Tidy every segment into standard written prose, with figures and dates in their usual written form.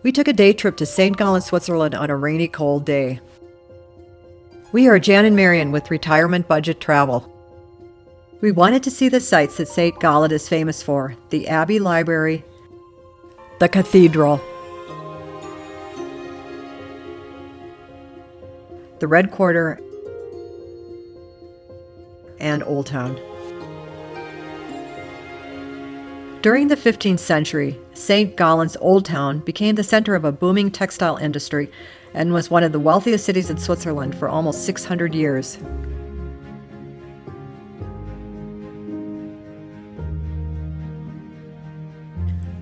We took a day trip to St. Gallen, Switzerland on a rainy, cold day. We are Jan and Marian with Retirement Budget Travel. We wanted to see the sights that St. Gallen is famous for: the Abbey Library, the Cathedral, the Red Quarter, and Old Town. During the 15th century, St. Gallen's Old Town became the center of a booming textile industry and was one of the wealthiest cities in Switzerland for almost 600 years.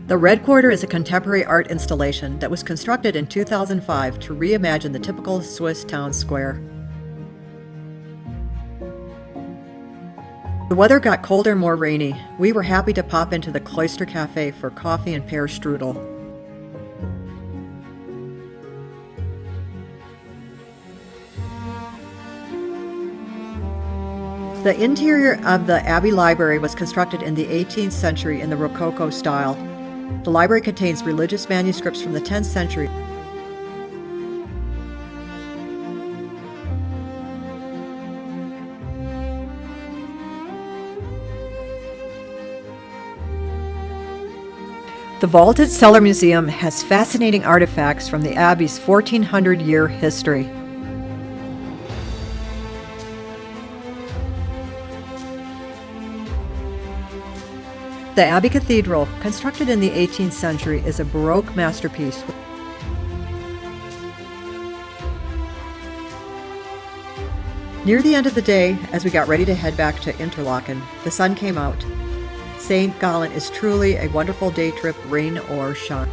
The Red Quarter is a contemporary art installation that was constructed in 2005 to reimagine the typical Swiss town square. The weather got colder and more rainy. We were happy to pop into the Cloister Cafe for coffee and pear strudel. The interior of the Abbey Library was constructed in the 18th century in the Rococo style. The library contains religious manuscripts from the 10th century. The vaulted cellar museum has fascinating artifacts from the Abbey's 1400-year history. The Abbey Cathedral, constructed in the 18th century, is a Baroque masterpiece. Near the end of the day, as we got ready to head back to Interlaken, the sun came out. St. Gallen is truly a wonderful day trip, rain or shine.